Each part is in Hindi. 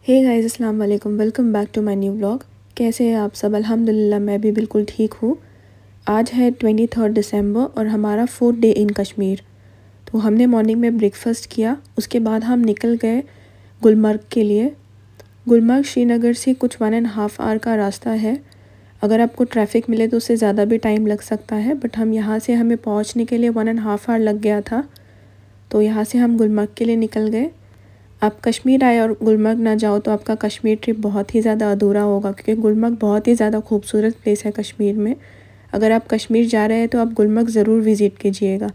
हे गाइस, अस्सलाम वालेकुम। Welcome back to my new vlog. कैसे हैं आप सब? अल्हम्दुलिल्लाह मैं भी बिल्कुल ठीक हूँ। आज है 23 दिसंबर और हमारा 4th डे इन कश्मीर। तो हमने मॉर्निंग में ब्रेकफास्ट किया, उसके बाद हम निकल गए गुलमर्ग के लिए। गुलमर्ग श्रीनगर से कुछ 1.5 आवर का रास्ता है। अगर आपको ट्रैफिक मिले तो उससे ज़्यादा भी टाइम लग सकता है, बट हम यहाँ से हमें पहुँचने के लिए 1.5 आवर लग गया था। तो यहाँ से हम गुलमर्ग के लिए निकल गए। आप कश्मीर आए और गुलमर्ग ना जाओ तो आपका कश्मीर ट्रिप बहुत ही ज़्यादा अधूरा होगा, क्योंकि गुलमर्ग बहुत ही ज़्यादा खूबसूरत प्लेस है कश्मीर में। अगर आप कश्मीर जा रहे हैं तो आप गुलमर्ग ज़रूर विज़िट कीजिएगा।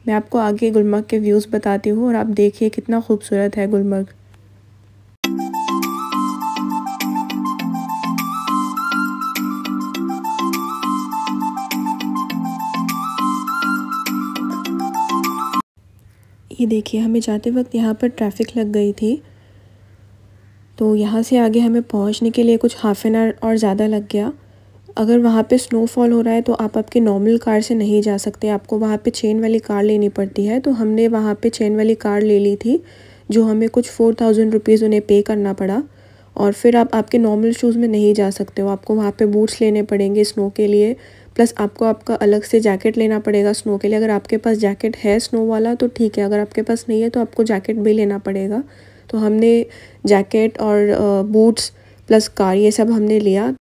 मैं आपको आगे गुलमर्ग के व्यूज़ बताती हूँ और आप देखिए कितना खूबसूरत है गुलमर्ग। ये देखिए, हमें जाते वक्त यहाँ पर ट्रैफिक लग गई थी, तो यहाँ से आगे हमें पहुँचने के लिए कुछ हाफ़ एन आवर और ज़्यादा लग गया। अगर वहाँ पे स्नोफॉल हो रहा है तो आप आपकी नॉर्मल कार से नहीं जा सकते, आपको वहाँ पे चेन वाली कार लेनी पड़ती है। तो हमने वहाँ पे चेन वाली कार ले ली थी, जो हमें कुछ 4000 रुपीज़ उन्हें पे करना पड़ा। और फिर आप आपके नॉर्मल शूज़ में नहीं जा सकते हो, आपको वहाँ पे बूट्स लेने पड़ेंगे स्नो के लिए, प्लस आपको आपका अलग से जैकेट लेना पड़ेगा स्नो के लिए। अगर आपके पास जैकेट है स्नो वाला तो ठीक है, अगर आपके पास नहीं है तो आपको जैकेट भी लेना पड़ेगा। तो हमने जैकेट और बूट्स प्लस कार ये सब हमने लिया।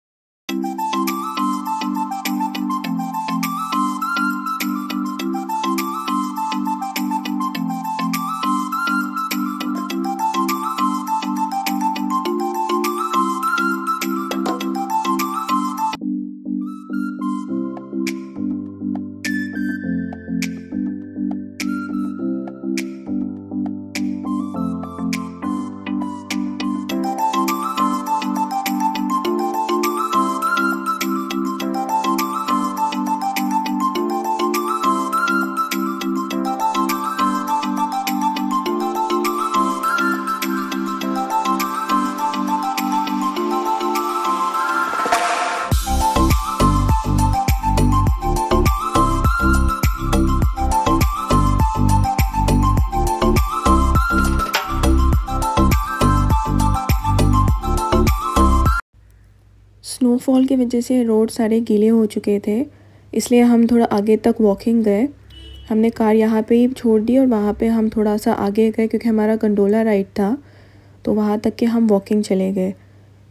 स्नोफॉल की वजह से रोड सारे गीले हो चुके थे, इसलिए हम थोड़ा आगे तक वॉकिंग गए। हमने कार यहाँ पे ही छोड़ दी और वहाँ पे हम थोड़ा सा आगे गए, क्योंकि हमारा गंडोला राइड था, तो वहाँ तक के हम वॉकिंग चले गए।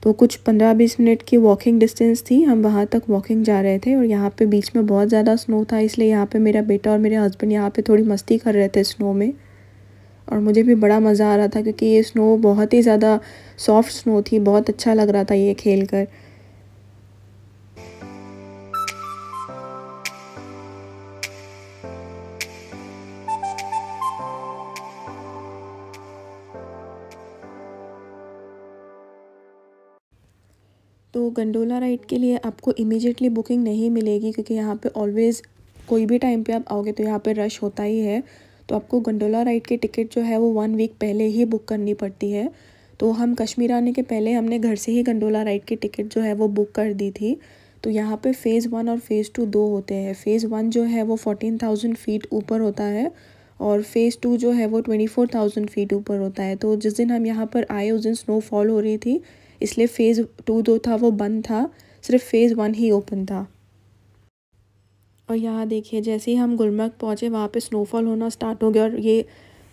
तो कुछ 15-20 मिनट की वॉकिंग डिस्टेंस थी, हम वहाँ तक वॉकिंग जा रहे थे। और यहाँ पे बीच में बहुत ज़्यादा स्नो था, इसलिए यहाँ पे मेरा बेटा और मेरे हस्बैंड यहाँ पे थोड़ी मस्ती कर रहे थे स्नो में, और मुझे भी बड़ा मज़ा आ रहा था, क्योंकि ये स्नो बहुत ही ज़्यादा सॉफ्ट स्नो थी। बहुत अच्छा लग रहा था ये खेल कर। तो गंडोला राइड के लिए आपको इमीडिएटली बुकिंग नहीं मिलेगी, क्योंकि यहाँ पे ऑलवेज़ कोई भी टाइम पे आप आओगे तो यहाँ पे रश होता ही है। तो आपको गंडोला राइड की टिकट जो है वो 1 वीक पहले ही बुक करनी पड़ती है। तो हम कश्मीर आने के पहले हमने घर से ही गंडोला राइड की टिकट जो है वो बुक कर दी थी। तो यहाँ पे फ़ेज़ 1 और फ़ेज़ 2 दो होते हैं। फ़ेज़ 1 जो है वो 14,000 फीट ऊपर होता है, और फ़ेज़ 2 जो है वो 24,000 फीट ऊपर होता है। तो जिस दिन हम यहाँ पर आए उस दिन स्नोफॉल हो रही थी, इसलिए फ़ेज़ 2 जो था वो बंद था, सिर्फ फ़ेज़ 1 ही ओपन था। और यहाँ देखिए, जैसे ही हम गुलमर्ग पहुँचे वहाँ पे स्नोफॉल होना स्टार्ट हो गया, और ये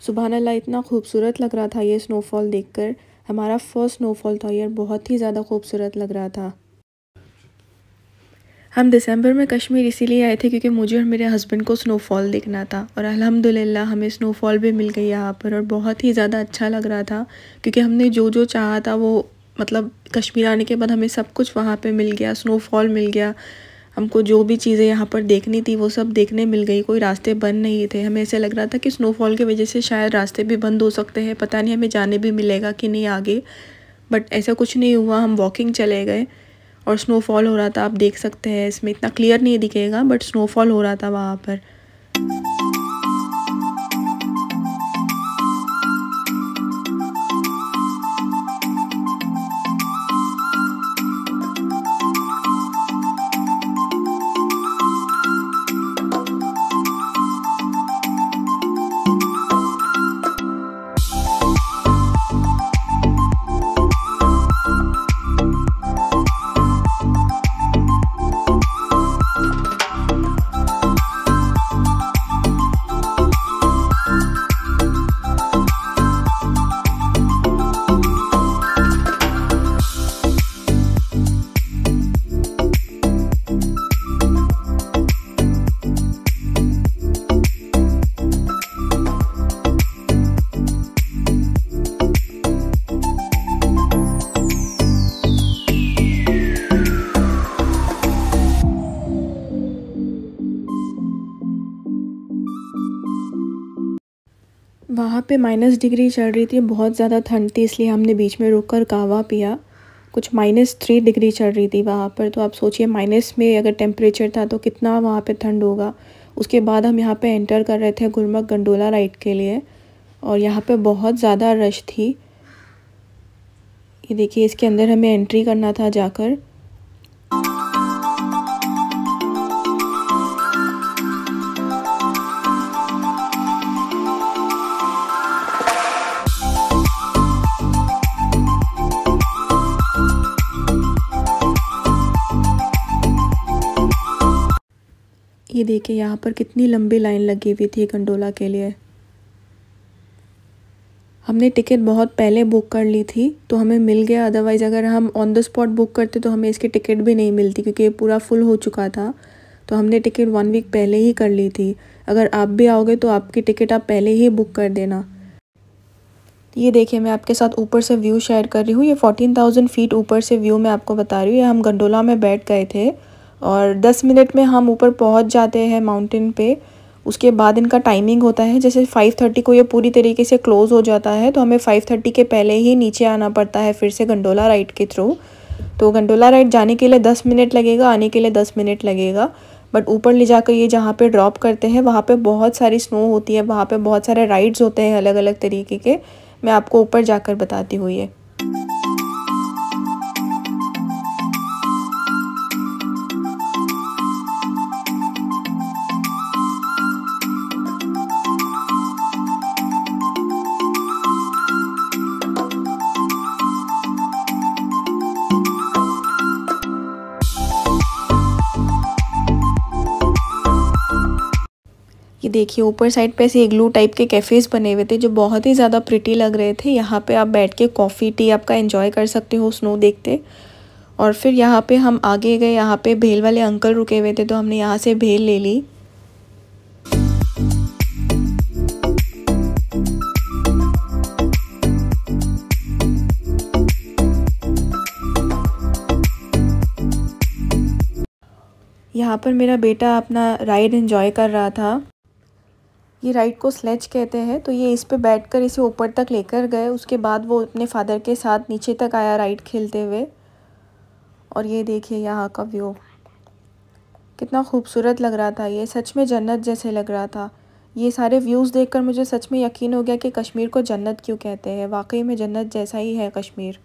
सुबहान अल्लाह इतना खूबसूरत लग रहा था ये स्नोफॉल देखकर। हमारा फर्स्ट स्नोफॉल था यार, बहुत ही ज़्यादा खूबसूरत लग रहा था। हम दिसंबर में कश्मीर इसीलिए आए थे क्योंकि मुझे और मेरे हस्बैंड को स्नोफॉल देखना था, और अल्हम्दुलिल्लाह हमें स्नोफॉल भी मिल गई यहाँ पर, और बहुत ही ज़्यादा अच्छा लग रहा था, क्योंकि हमने जो जो चाहा था वो मतलब कश्मीर आने के बाद हमें सब कुछ वहाँ पे मिल गया। स्नोफॉल मिल गया, हमको जो भी चीज़ें यहाँ पर देखनी थी वो सब देखने मिल गई। कोई रास्ते बंद नहीं थे। हमें ऐसे लग रहा था कि स्नोफॉल की वजह से शायद रास्ते भी बंद हो सकते हैं, पता नहीं हमें जाने भी मिलेगा कि नहीं आगे, बट ऐसा कुछ नहीं हुआ। हम वॉकिंग चले गए और स्नोफॉल हो रहा था, आप देख सकते हैं। इसमें इतना क्लियर नहीं दिखेगा, बट स्नोफॉल हो रहा था वहाँ पर। वहाँ पे -डिग्री चल रही थी, बहुत ज़्यादा ठंड थी, इसलिए हमने बीच में रुक कर कहवा पिया। कुछ -3 डिग्री चल रही थी वहाँ पर, तो आप सोचिए माइनस में अगर टेम्परेचर था तो कितना वहाँ पे ठंड होगा। उसके बाद हम यहाँ पे एंटर कर रहे थे गुलमर्ग गंडोला राइड के लिए, और यहाँ पे बहुत ज़्यादा रश थी। ये देखिए, इसके अंदर हमें एंट्री करना था जाकर। ये देखिए यहाँ पर कितनी लंबी लाइन लगी हुई थी गंडोला के लिए। हमने टिकट बहुत पहले बुक कर ली थी तो हमें मिल गया, अदरवाइज़ अगर हम ऑन द स्पॉट बुक करते तो हमें इसकी टिकट भी नहीं मिलती, क्योंकि ये पूरा फुल हो चुका था। तो हमने टिकट 1 वीक पहले ही कर ली थी। अगर आप भी आओगे तो आपकी टिकट आप पहले ही बुक कर देना। ये देखिए, मैं आपके साथ ऊपर से व्यू शेयर कर रही हूँ। ये 14,000 फीट ऊपर से व्यू मैं आपको बता रही हूँ। हम गंडोला में बैठ गए थे और 10 मिनट में हम ऊपर पहुँच जाते हैं माउंटेन पे। उसके बाद इनका टाइमिंग होता है, जैसे 5:30 को ये पूरी तरीके से क्लोज़ हो जाता है, तो हमें 5:30 के पहले ही नीचे आना पड़ता है फिर से गंडोला राइड के थ्रू। तो गंडोला राइड जाने के लिए 10 मिनट लगेगा, आने के लिए 10 मिनट लगेगा। बट ऊपर ले जाकर ये जहाँ पे ड्रॉप करते हैं वहाँ पे बहुत सारी स्नो होती है, वहाँ पे बहुत सारे राइड्स होते हैं अलग अलग तरीके के। मैं आपको ऊपर जाकर बताती हूँ ये। ये देखिए, ऊपर साइड पे ऐसे इग्लू टाइप के कैफ़ेज़ बने हुए थे जो बहुत ही ज़्यादा प्रिटी लग रहे थे। यहाँ पे आप बैठ के कॉफ़ी टी आपका एंजॉय कर सकते हो स्नो देखते। और फिर यहाँ पे हम आगे गए, यहाँ पे भेल वाले अंकल रुके हुए थे तो हमने यहाँ से भेल ले ली। यहाँ पर मेरा बेटा अपना राइड एंजॉय कर रहा था। ये राइड को स्लेज कहते हैं। तो ये इस पे बैठकर इसे ऊपर तक लेकर गए, उसके बाद वो अपने फादर के साथ नीचे तक आया राइड खेलते हुए। और ये देखिए यहाँ का व्यू कितना खूबसूरत लग रहा था, ये सच में जन्नत जैसे लग रहा था। ये सारे व्यूज़ देखकर मुझे सच में यकीन हो गया कि कश्मीर को जन्नत क्यों कहते हैं। वाकई में जन्नत जैसा ही है कश्मीर।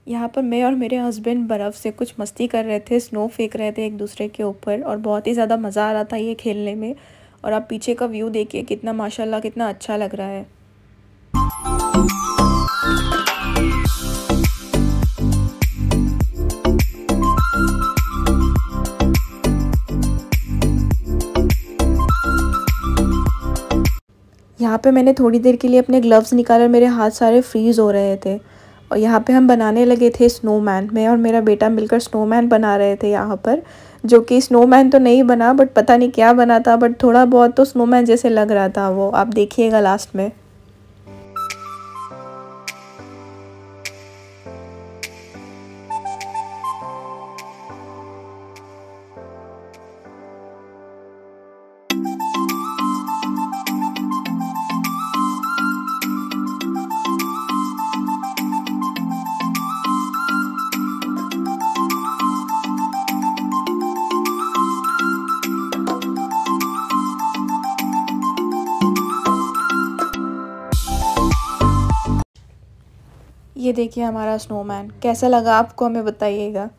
यहाँ पर मैं और मेरे हस्बैंड बर्फ़ से कुछ मस्ती कर रहे थे, स्नो फेंक रहे थे एक दूसरे के ऊपर, और बहुत ही ज़्यादा मज़ा आ रहा था ये खेलने में। और आप पीछे का व्यू देखिए कितना माशाल्लाह कितना अच्छा लग रहा है। यहाँ पे मैंने थोड़ी देर के लिए अपने ग्लव्स निकाले, मेरे हाथ सारे फ्रीज़ हो रहे थे। और यहाँ पे हम बनाने लगे थे स्नोमैन। मैं और मेरा बेटा मिलकर स्नोमैन बना रहे थे यहाँ पर, जो कि स्नोमैन तो नहीं बना, बट पता नहीं क्या बना था, बट थोड़ा बहुत तो स्नोमैन जैसे लग रहा था वो। आप देखिएगा लास्ट में। ये देखिए हमारा स्नोमैन, कैसा लगा आपको हमें बताइएगा।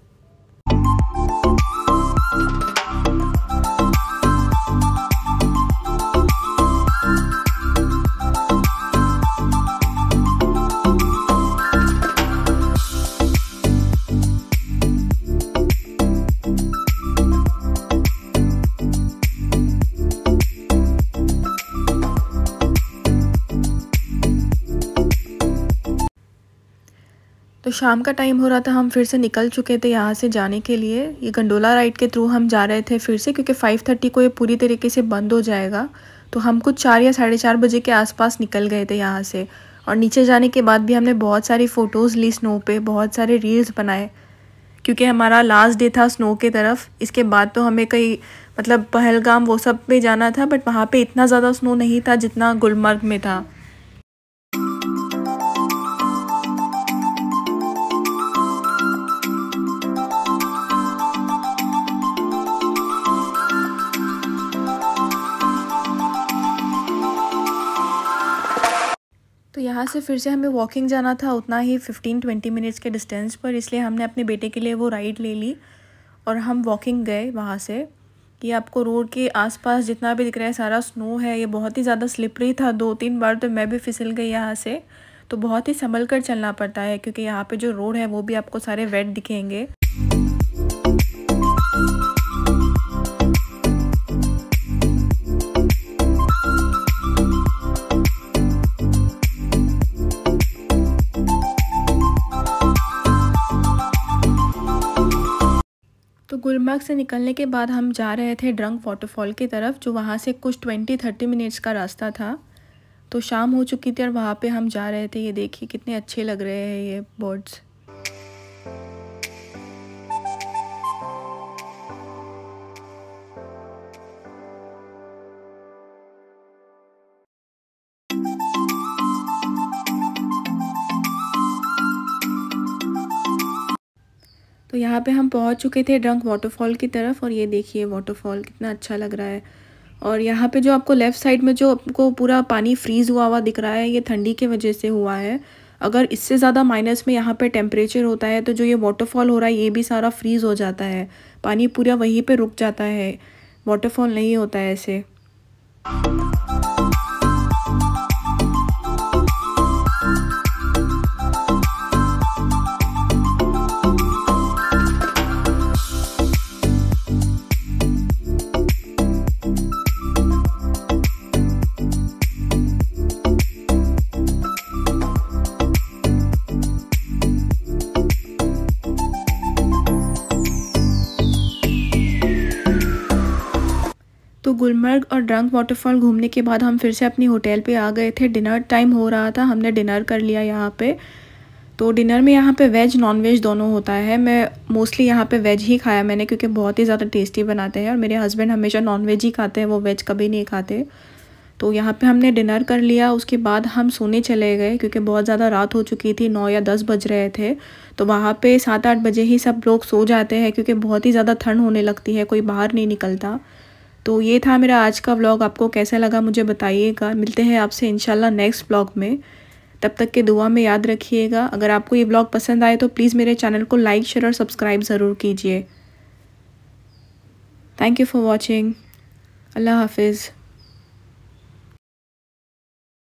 तो शाम का टाइम हो रहा था, हम फिर से निकल चुके थे यहाँ से जाने के लिए। ये गंडोला राइड के थ्रू हम जा रहे थे फिर से, क्योंकि 5:30 को ये पूरी तरीके से बंद हो जाएगा। तो हम कुछ 4 या 4:30 बजे के आसपास निकल गए थे यहाँ से। और नीचे जाने के बाद भी हमने बहुत सारी फ़ोटोज़ ली स्नो पे, बहुत सारे रील्स बनाए, क्योंकि हमारा लास्ट डे था स्नो के तरफ। इसके बाद तो हमें कहीं मतलब पहलगाम वो सब पे जाना था, बट वहाँ पे इतना ज़्यादा स्नो नहीं था जितना गुलमर्ग में था। तो यहाँ से फिर से हमें वॉकिंग जाना था, उतना ही 15-20 मिनट्स के डिस्टेंस पर, इसलिए हमने अपने बेटे के लिए वो राइड ले ली और हम वॉकिंग गए वहाँ से। ये आपको रोड के आसपास जितना भी दिख रहा है सारा स्नो है। ये बहुत ही ज़्यादा स्लिपरी था, 2-3 बार तो मैं भी फिसल गई यहाँ से। तो बहुत ही संभल कर चलना पड़ता है, क्योंकि यहाँ पे जो रोड है वो भी आपको सारे वेट दिखेंगे। तो गुलमर्ग से निकलने के बाद हम जा रहे थे ड्रंक वाटरफॉल की तरफ, जो वहाँ से कुछ 20-30 मिनट्स का रास्ता था। तो शाम हो चुकी थी और वहाँ पे हम जा रहे थे। ये देखिए कितने अच्छे लग रहे हैं ये बर्ड्स। तो यहाँ पे हम पहुँच चुके थे ड्रंक वाटरफॉल की तरफ, और ये देखिए वाटरफॉल कितना अच्छा लग रहा है। और यहाँ पे जो आपको लेफ़्ट साइड में जो आपको पूरा पानी फ्रीज़ हुआ दिख रहा है, ये ठंडी की वजह से हुआ है। अगर इससे ज़्यादा माइनस में यहाँ पे टेम्परेचर होता है तो जो ये वाटरफॉल हो रहा है ये भी सारा फ्रीज़ हो जाता है, पानी पूरा वहीं पे रुक जाता है, वाटरफॉल नहीं होता है ऐसे। तो गुलमर्ग और ड्रंक वाटरफॉल घूमने के बाद हम फिर से अपनी होटल पे आ गए थे। डिनर टाइम हो रहा था, हमने डिनर कर लिया यहाँ पे। तो डिनर में यहाँ पे वेज नॉन वेज दोनों होता है। मैं मोस्टली यहाँ पे वेज ही खाया मैंने, क्योंकि बहुत ही ज़्यादा टेस्टी बनाते हैं, और मेरे हस्बैंड हमेशा नॉन वेज ही खाते हैं, वो वेज कभी नहीं खाते। तो यहाँ पे हमने डिनर कर लिया, उसके बाद हम सोने चले गए, क्योंकि बहुत ज़्यादा रात हो चुकी थी, 9 या 10 बज रहे थे। तो वहाँ पे 7-8 बजे ही सब लोग सो जाते हैं, क्योंकि बहुत ही ज़्यादा ठंड होने लगती है, कोई बाहर नहीं निकलता। तो ये था मेरा आज का व्लॉग। आपको कैसा लगा मुझे बताइएगा। मिलते हैं आपसे इंशाल्लाह नेक्स्ट व्लॉग में। तब तक के दुआ में याद रखिएगा। अगर आपको ये व्लॉग पसंद आए तो प्लीज़ मेरे चैनल को लाइक, शेयर और सब्सक्राइब ज़रूर कीजिए। Thank you for watching. अल्लाह हाफिज़।